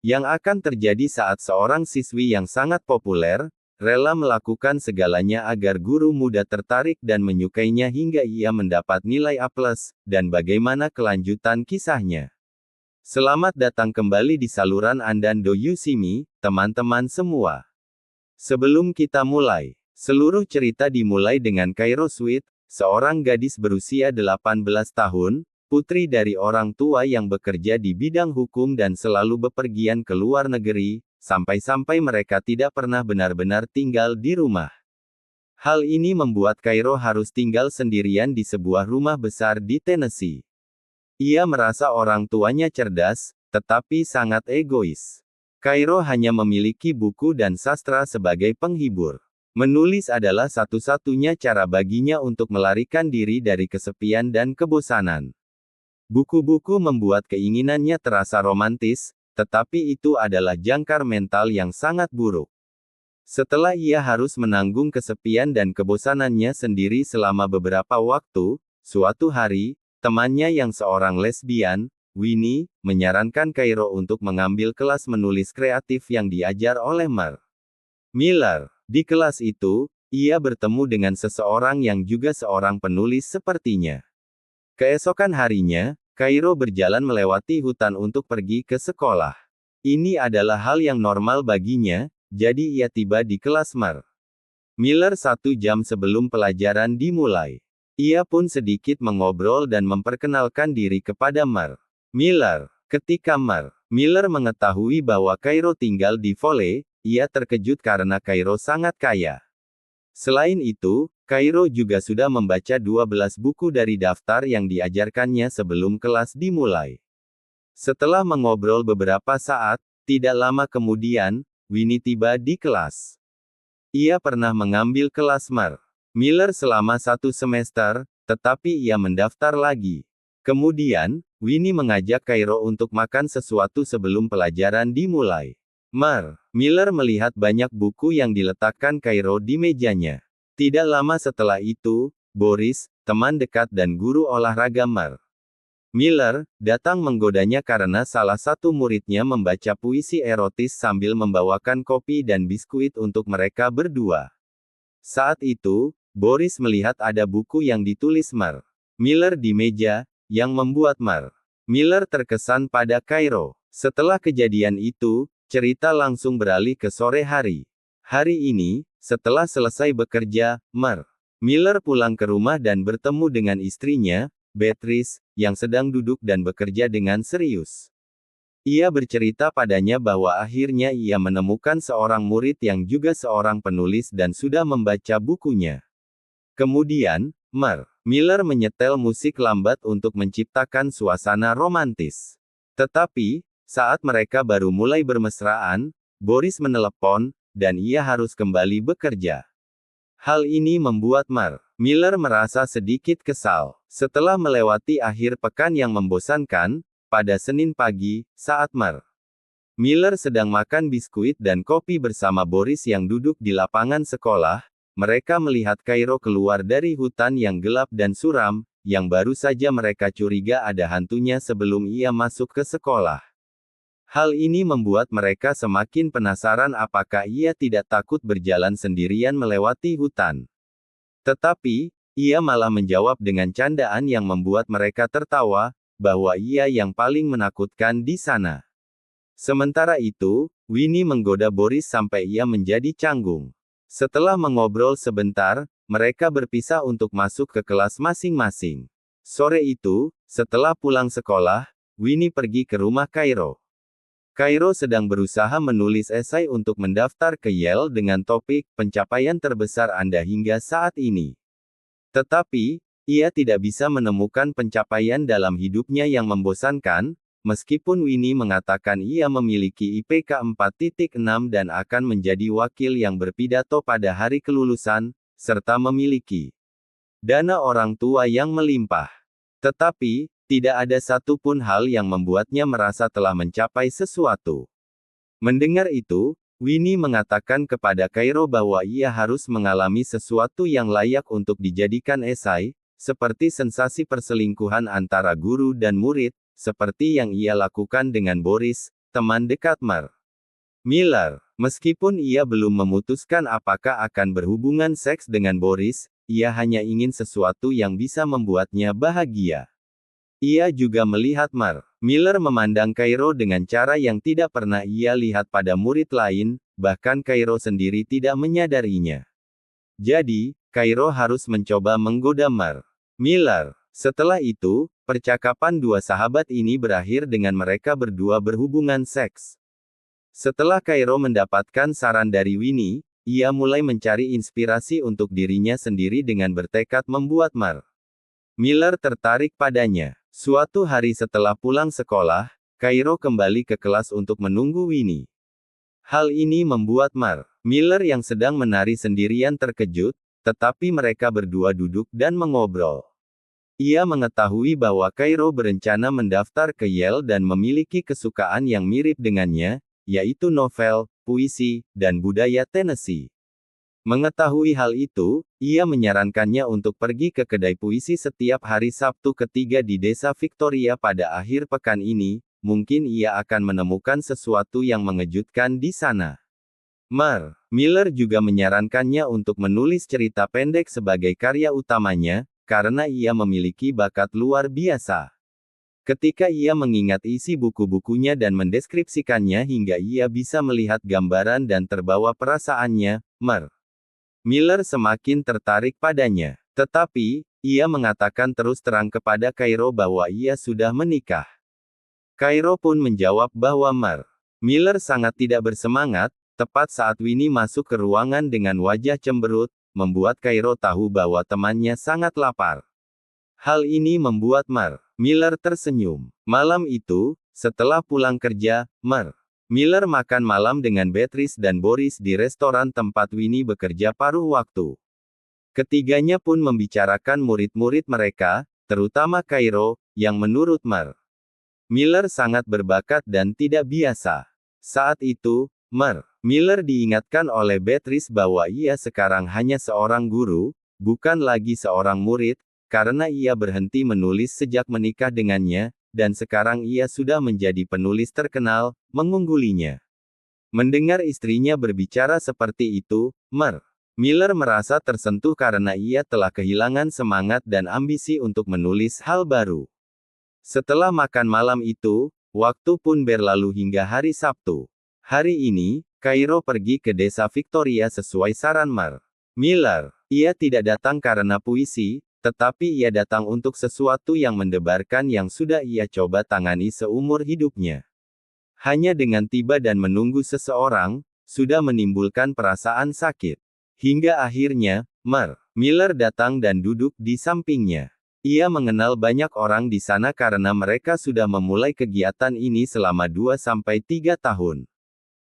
Yang akan terjadi saat seorang siswi yang sangat populer, rela melakukan segalanya agar guru muda tertarik dan menyukainya hingga ia mendapat nilai A+, dan bagaimana kelanjutan kisahnya. Selamat datang kembali di saluran Andando Yusimi, teman-teman semua. Sebelum kita mulai, seluruh cerita dimulai dengan Kairo Sweet, seorang gadis berusia 18 tahun, putri dari orang tua yang bekerja di bidang hukum dan selalu bepergian ke luar negeri, sampai-sampai mereka tidak pernah benar-benar tinggal di rumah. Hal ini membuat Kairo harus tinggal sendirian di sebuah rumah besar di Tennessee. Ia merasa orang tuanya cerdas, tetapi sangat egois. Kairo hanya memiliki buku dan sastra sebagai penghibur. Menulis adalah satu-satunya cara baginya untuk melarikan diri dari kesepian dan kebosanan. Buku-buku membuat keinginannya terasa romantis, tetapi itu adalah jangkar mental yang sangat buruk. Setelah ia harus menanggung kesepian dan kebosanannya sendiri selama beberapa waktu, suatu hari, temannya yang seorang lesbian, Winnie, menyarankan Kairo untuk mengambil kelas menulis kreatif yang diajar oleh Miller. Di kelas itu, ia bertemu dengan seseorang yang juga seorang penulis sepertinya. Keesokan harinya, Kairo berjalan melewati hutan untuk pergi ke sekolah. Ini adalah hal yang normal baginya, jadi ia tiba di kelas Miller 1 jam sebelum pelajaran dimulai. Ia pun sedikit mengobrol dan memperkenalkan diri kepada Miller. Ketika Miller mengetahui bahwa Kairo tinggal di Foley, ia terkejut karena Kairo sangat kaya. Selain itu, Kairo juga sudah membaca 12 buku dari daftar yang diajarkannya sebelum kelas dimulai. Setelah mengobrol beberapa saat, tidak lama kemudian, Winnie tiba di kelas. Ia pernah mengambil kelas Miller selama 1 semester, tetapi ia mendaftar lagi. Kemudian, Winnie mengajak Kairo untuk makan sesuatu sebelum pelajaran dimulai. Miller melihat banyak buku yang diletakkan Kairo di mejanya. Tidak lama setelah itu, Boris, teman dekat dan guru olahraga Miller, datang menggodanya karena salah satu muridnya membaca puisi erotis sambil membawakan kopi dan biskuit untuk mereka berdua. Saat itu, Boris melihat ada buku yang ditulis Miller di meja, yang membuat Miller terkesan pada Kairo. Setelah kejadian itu, cerita langsung beralih ke sore hari. Hari ini, setelah selesai bekerja, Miller pulang ke rumah dan bertemu dengan istrinya, Beatrice, yang sedang duduk dan bekerja dengan serius. Ia bercerita padanya bahwa akhirnya ia menemukan seorang murid yang juga seorang penulis dan sudah membaca bukunya. Kemudian, Miller menyetel musik lambat untuk menciptakan suasana romantis. Tetapi, saat mereka baru mulai bermesraan, Boris menelepon, dan ia harus kembali bekerja. Hal ini membuat Miller merasa sedikit kesal. Setelah melewati akhir pekan yang membosankan, pada Senin pagi, saat Miller sedang makan biskuit dan kopi bersama Boris yang duduk di lapangan sekolah, mereka melihat Kairo keluar dari hutan yang gelap dan suram, yang baru saja mereka curiga ada hantunya sebelum ia masuk ke sekolah. Hal ini membuat mereka semakin penasaran apakah ia tidak takut berjalan sendirian melewati hutan. Tetapi, ia malah menjawab dengan candaan yang membuat mereka tertawa, bahwa ia yang paling menakutkan di sana. Sementara itu, Winnie menggoda Boris sampai ia menjadi canggung. Setelah mengobrol sebentar, mereka berpisah untuk masuk ke kelas masing-masing. Sore itu, setelah pulang sekolah, Winnie pergi ke rumah Kairo. Kairo sedang berusaha menulis esai untuk mendaftar ke Yale dengan topik pencapaian terbesar Anda hingga saat ini. Tetapi, ia tidak bisa menemukan pencapaian dalam hidupnya yang membosankan, meskipun Winnie mengatakan ia memiliki IPK 4.6 dan akan menjadi wakil yang berpidato pada hari kelulusan, serta memiliki dana orang tua yang melimpah. Tetapi, tidak ada satupun hal yang membuatnya merasa telah mencapai sesuatu. Mendengar itu, Winnie mengatakan kepada Kairo bahwa ia harus mengalami sesuatu yang layak untuk dijadikan esai, seperti sensasi perselingkuhan antara guru dan murid, seperti yang ia lakukan dengan Boris, teman dekat Mar. Miller. Meskipun ia belum memutuskan apakah akan berhubungan seks dengan Boris, ia hanya ingin sesuatu yang bisa membuatnya bahagia. Ia juga melihat Mar. Miller memandang Cairo dengan cara yang tidak pernah ia lihat pada murid lain, bahkan Cairo sendiri tidak menyadarinya. Jadi, Cairo harus mencoba menggoda Mar. Miller. Setelah itu, percakapan dua sahabat ini berakhir dengan mereka berdua berhubungan seks. Setelah Cairo mendapatkan saran dari Winnie, ia mulai mencari inspirasi untuk dirinya sendiri dengan bertekad membuat Mar. Miller tertarik padanya. Suatu hari setelah pulang sekolah, Cairo kembali ke kelas untuk menunggu Winnie. Hal ini membuat Mar. Miller yang sedang menari sendirian terkejut, tetapi mereka berdua duduk dan mengobrol. Ia mengetahui bahwa Cairo berencana mendaftar ke Yale dan memiliki kesukaan yang mirip dengannya, yaitu novel, puisi, dan budaya Tennessee. Mengetahui hal itu, ia menyarankannya untuk pergi ke kedai puisi setiap hari Sabtu ketiga di desa Victoria pada akhir pekan ini, mungkin ia akan menemukan sesuatu yang mengejutkan di sana. Mar. Miller juga menyarankannya untuk menulis cerita pendek sebagai karya utamanya, karena ia memiliki bakat luar biasa. Ketika ia mengingat isi buku-bukunya dan mendeskripsikannya hingga ia bisa melihat gambaran dan terbawa perasaannya, Mar. Miller semakin tertarik padanya. Tetapi, ia mengatakan terus terang kepada Cairo bahwa ia sudah menikah. Cairo pun menjawab bahwa Mar. Miller sangat tidak bersemangat, tepat saat Winnie masuk ke ruangan dengan wajah cemberut, membuat Cairo tahu bahwa temannya sangat lapar. Hal ini membuat Mar. Miller tersenyum. Malam itu, setelah pulang kerja, Mar. Miller makan malam dengan Beatrice dan Boris di restoran tempat Winnie bekerja paruh waktu. Ketiganya pun membicarakan murid-murid mereka, terutama Cairo, yang menurut Mar. Miller sangat berbakat dan tidak biasa. Saat itu, Mar. Miller diingatkan oleh Beatrice bahwa ia sekarang hanya seorang guru, bukan lagi seorang murid, karena ia berhenti menulis sejak menikah dengannya, dan sekarang ia sudah menjadi penulis terkenal, mengunggulinya. Mendengar istrinya berbicara seperti itu, Mar. Miller merasa tersentuh karena ia telah kehilangan semangat dan ambisi untuk menulis hal baru. Setelah makan malam itu, waktu pun berlalu hingga hari Sabtu. Hari ini, Cairo pergi ke desa Victoria sesuai saran Mar. Miller. Ia tidak datang karena puisi, tetapi ia datang untuk sesuatu yang mendebarkan yang sudah ia coba tangani seumur hidupnya. Hanya dengan tiba dan menunggu seseorang, sudah menimbulkan perasaan sakit. Hingga akhirnya, Mar. Miller datang dan duduk di sampingnya. Ia mengenal banyak orang di sana karena mereka sudah memulai kegiatan ini selama 2-3 tahun.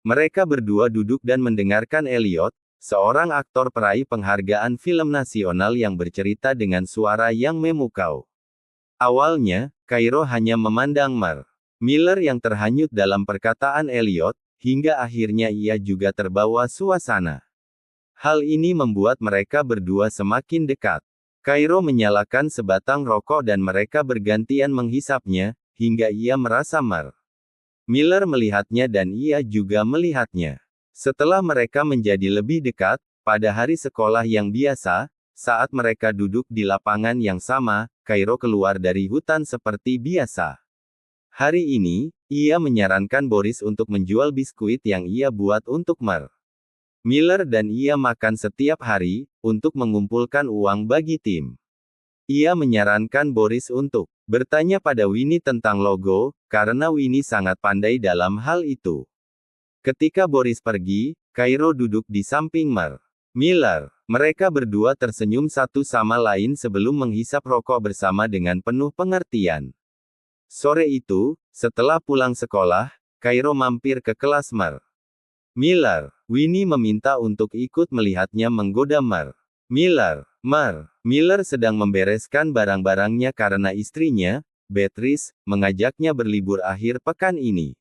Mereka berdua duduk dan mendengarkan Elliot, seorang aktor peraih penghargaan film nasional yang bercerita dengan suara yang memukau. Awalnya, Cairo hanya memandang Mar. Miller yang terhanyut dalam perkataan Elliot, hingga akhirnya ia juga terbawa suasana. Hal ini membuat mereka berdua semakin dekat. Cairo menyalakan sebatang rokok dan mereka bergantian menghisapnya, hingga ia merasa Mar. Miller melihatnya dan ia juga melihatnya. Setelah mereka menjadi lebih dekat, pada hari sekolah yang biasa, saat mereka duduk di lapangan yang sama, Cairo keluar dari hutan seperti biasa. Hari ini, ia menyarankan Boris untuk menjual biskuit yang ia buat untuk Mar. Miller dan ia makan setiap hari, untuk mengumpulkan uang bagi tim. Ia menyarankan Boris untuk bertanya pada Winnie tentang logo, karena Winnie sangat pandai dalam hal itu. Ketika Boris pergi, Cairo duduk di samping Mar. Miller. Mereka berdua tersenyum satu sama lain sebelum menghisap rokok bersama dengan penuh pengertian. Sore itu, setelah pulang sekolah, Cairo mampir ke kelas Mar. Miller. Winnie meminta untuk ikut melihatnya menggoda Mar. Miller. Mar. Miller sedang membereskan barang-barangnya karena istrinya, Beatrice, mengajaknya berlibur akhir pekan ini.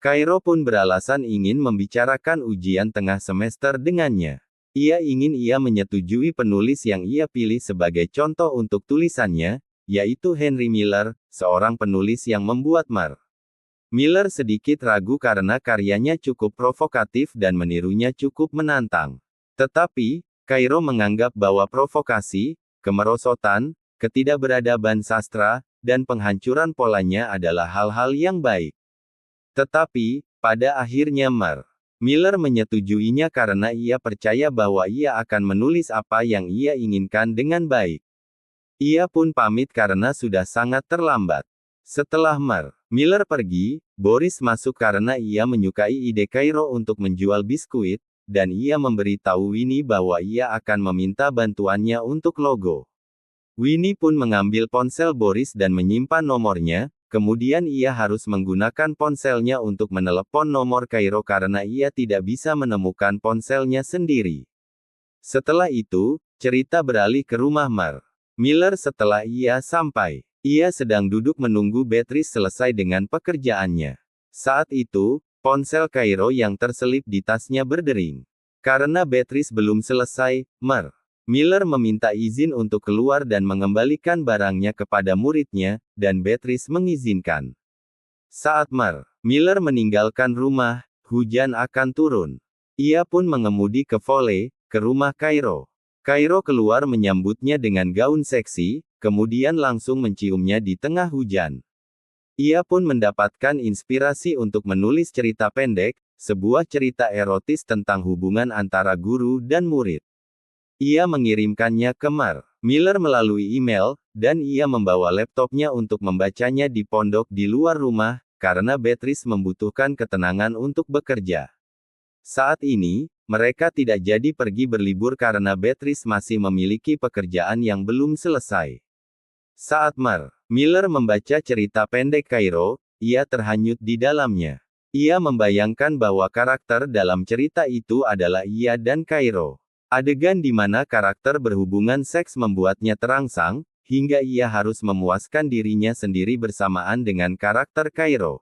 Cairo pun beralasan ingin membicarakan ujian tengah semester dengannya. Ia ingin ia menyetujui penulis yang ia pilih sebagai contoh untuk tulisannya, yaitu Henry Miller, seorang penulis yang membuat Mar. Miller sedikit ragu karena karyanya cukup provokatif dan menirunya cukup menantang. Tetapi, Cairo menganggap bahwa provokasi, kemerosotan, ketidakberadaban sastra, dan penghancuran polanya adalah hal-hal yang baik. Tetapi, pada akhirnya Miller menyetujuinya karena ia percaya bahwa ia akan menulis apa yang ia inginkan dengan baik. Ia pun pamit karena sudah sangat terlambat. Setelah Miller pergi, Boris masuk karena ia menyukai ide Cairo untuk menjual biskuit, dan ia memberitahu Winnie bahwa ia akan meminta bantuannya untuk logo. Winnie pun mengambil ponsel Boris dan menyimpan nomornya. Kemudian ia harus menggunakan ponselnya untuk menelepon nomor Cairo karena ia tidak bisa menemukan ponselnya sendiri. Setelah itu, cerita beralih ke rumah Miller setelah ia sampai. Ia sedang duduk menunggu Beatrice selesai dengan pekerjaannya. Saat itu, ponsel Cairo yang terselip di tasnya berdering. Karena Beatrice belum selesai, Miller meminta izin untuk keluar dan mengembalikan barangnya kepada muridnya, dan Beatrice mengizinkan. Saat Miller meninggalkan rumah, hujan akan turun. Ia pun mengemudi ke Vole, ke rumah Cairo. Cairo keluar menyambutnya dengan gaun seksi, kemudian langsung menciumnya di tengah hujan. Ia pun mendapatkan inspirasi untuk menulis cerita pendek, sebuah cerita erotis tentang hubungan antara guru dan murid. Ia mengirimkannya ke Miller melalui email, dan ia membawa laptopnya untuk membacanya di pondok di luar rumah, karena Beatrice membutuhkan ketenangan untuk bekerja. Saat ini, mereka tidak jadi pergi berlibur karena Beatrice masih memiliki pekerjaan yang belum selesai. Saat Miller membaca cerita pendek Cairo, ia terhanyut di dalamnya. Ia membayangkan bahwa karakter dalam cerita itu adalah ia dan Cairo. Adegan di mana karakter berhubungan seks membuatnya terangsang, hingga ia harus memuaskan dirinya sendiri bersamaan dengan karakter Cairo.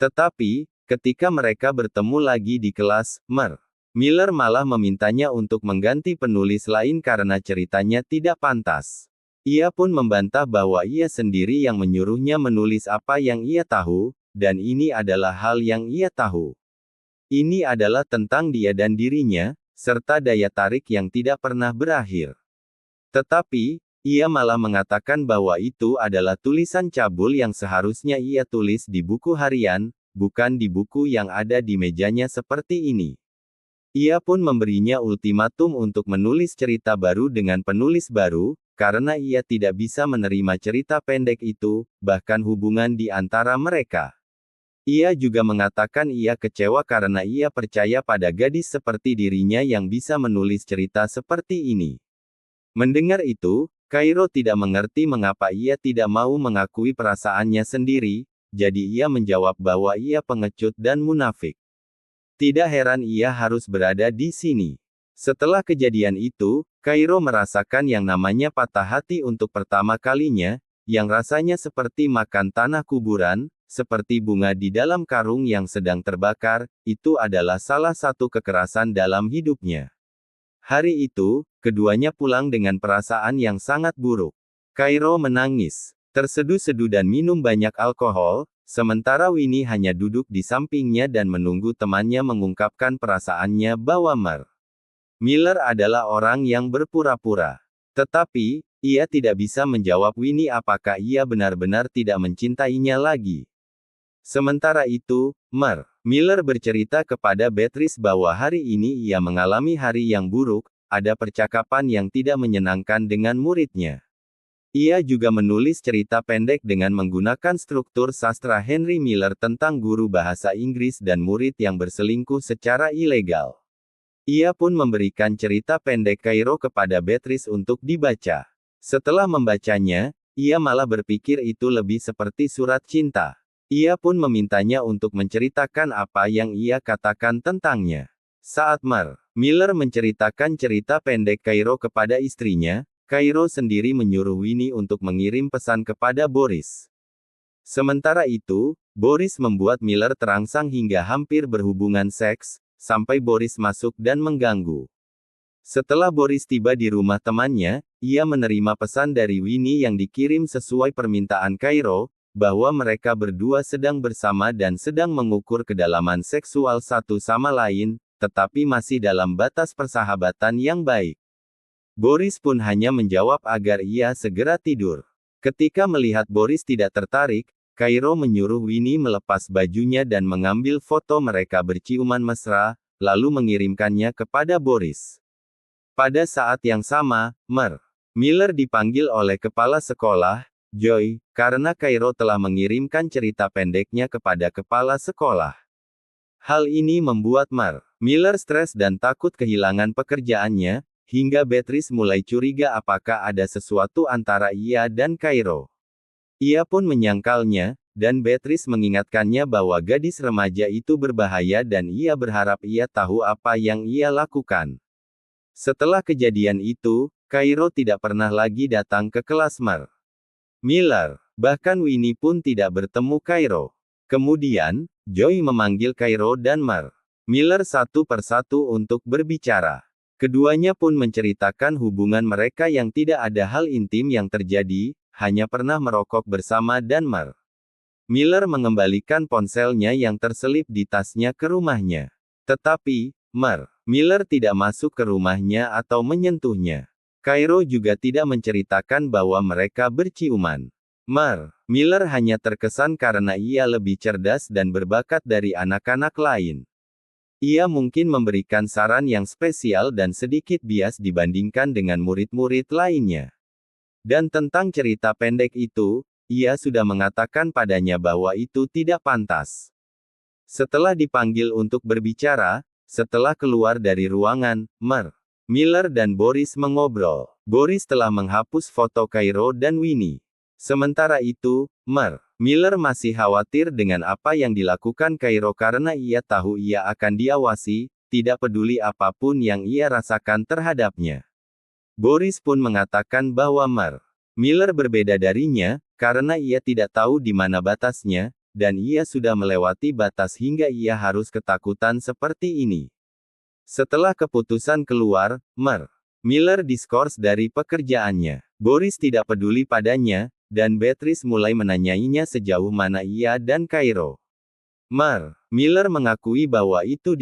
Tetapi, ketika mereka bertemu lagi di kelas, Miller malah memintanya untuk mengganti penulis lain karena ceritanya tidak pantas. Ia pun membantah bahwa ia sendiri yang menyuruhnya menulis apa yang ia tahu, dan ini adalah hal yang ia tahu. Ini adalah tentang dia dan dirinya, serta daya tarik yang tidak pernah berakhir. Tetapi, ia malah mengatakan bahwa itu adalah tulisan cabul yang seharusnya ia tulis di buku harian, bukan di buku yang ada di mejanya seperti ini. Ia pun memberinya ultimatum untuk menulis cerita baru dengan penulis baru, karena ia tidak bisa menerima cerita pendek itu, bahkan hubungan di antara mereka. Ia juga mengatakan ia kecewa karena ia percaya pada gadis seperti dirinya yang bisa menulis cerita seperti ini. Mendengar itu, Cairo tidak mengerti mengapa ia tidak mau mengakui perasaannya sendiri, jadi ia menjawab bahwa ia pengecut dan munafik. Tidak heran ia harus berada di sini. Setelah kejadian itu, Cairo merasakan yang namanya patah hati untuk pertama kalinya, yang rasanya seperti makan tanah kuburan, seperti bunga di dalam karung yang sedang terbakar, itu adalah salah satu kekerasan dalam hidupnya. Hari itu, keduanya pulang dengan perasaan yang sangat buruk. Cairo menangis, terseduh-seduh dan minum banyak alkohol, sementara Winnie hanya duduk di sampingnya dan menunggu temannya mengungkapkan perasaannya bahwa Miller adalah orang yang berpura-pura. Tetapi, ia tidak bisa menjawab Winnie apakah ia benar-benar tidak mencintainya lagi. Sementara itu, Miller bercerita kepada Beatrice bahwa hari ini ia mengalami hari yang buruk, ada percakapan yang tidak menyenangkan dengan muridnya. Ia juga menulis cerita pendek dengan menggunakan struktur sastra Henry Miller tentang guru bahasa Inggris dan murid yang berselingkuh secara ilegal. Ia pun memberikan cerita pendek Cairo kepada Beatrice untuk dibaca. Setelah membacanya, ia malah berpikir itu lebih seperti surat cinta. Ia pun memintanya untuk menceritakan apa yang ia katakan tentangnya. Saat Miller menceritakan cerita pendek Cairo kepada istrinya, Cairo sendiri menyuruh Winnie untuk mengirim pesan kepada Boris. Sementara itu, Boris membuat Miller terangsang hingga hampir berhubungan seks, sampai Boris masuk dan mengganggu. Setelah Boris tiba di rumah temannya, ia menerima pesan dari Winnie yang dikirim sesuai permintaan Cairo, bahwa mereka berdua sedang bersama dan sedang mengukur kedalaman seksual satu sama lain, tetapi masih dalam batas persahabatan yang baik. Boris pun hanya menjawab agar ia segera tidur. Ketika melihat Boris tidak tertarik, Kairo menyuruh Winnie melepas bajunya dan mengambil foto mereka berciuman mesra, lalu mengirimkannya kepada Boris. Pada saat yang sama, Miller dipanggil oleh kepala sekolah, Joy, karena Kairo telah mengirimkan cerita pendeknya kepada kepala sekolah. Hal ini membuat Miller stres dan takut kehilangan pekerjaannya, hingga Beatrice mulai curiga apakah ada sesuatu antara ia dan Kairo. Ia pun menyangkalnya, dan Beatrice mengingatkannya bahwa gadis remaja itu berbahaya dan ia berharap ia tahu apa yang ia lakukan. Setelah kejadian itu, Kairo tidak pernah lagi datang ke kelas Miller. Bahkan Winnie pun tidak bertemu Kairo. Kemudian, Joy memanggil Kairo dan Miller satu persatu untuk berbicara. Keduanya pun menceritakan hubungan mereka yang tidak ada hal intim yang terjadi, hanya pernah merokok bersama dan Miller mengembalikan ponselnya yang terselip di tasnya ke rumahnya. Tetapi, Miller tidak masuk ke rumahnya atau menyentuhnya. Kairo juga tidak menceritakan bahwa mereka berciuman. Miller hanya terkesan karena ia lebih cerdas dan berbakat dari anak-anak lain. Ia mungkin memberikan saran yang spesial dan sedikit bias dibandingkan dengan murid-murid lainnya. Dan tentang cerita pendek itu, ia sudah mengatakan padanya bahwa itu tidak pantas. Setelah dipanggil untuk berbicara, setelah keluar dari ruangan, Miller dan Boris mengobrol. Boris telah menghapus foto Kairo dan Winnie. Sementara itu, Miller masih khawatir dengan apa yang dilakukan Kairo karena ia tahu ia akan diawasi, tidak peduli apapun yang ia rasakan terhadapnya. Boris pun mengatakan bahwa Miller berbeda darinya, karena ia tidak tahu di mana batasnya, dan ia sudah melewati batas hingga ia harus ketakutan seperti ini. Setelah keputusan keluar, Miller diskors dari pekerjaannya. Boris tidak peduli padanya, dan Beatrice mulai menanyainya sejauh mana ia dan Kairo. Miller mengakui bahwa itu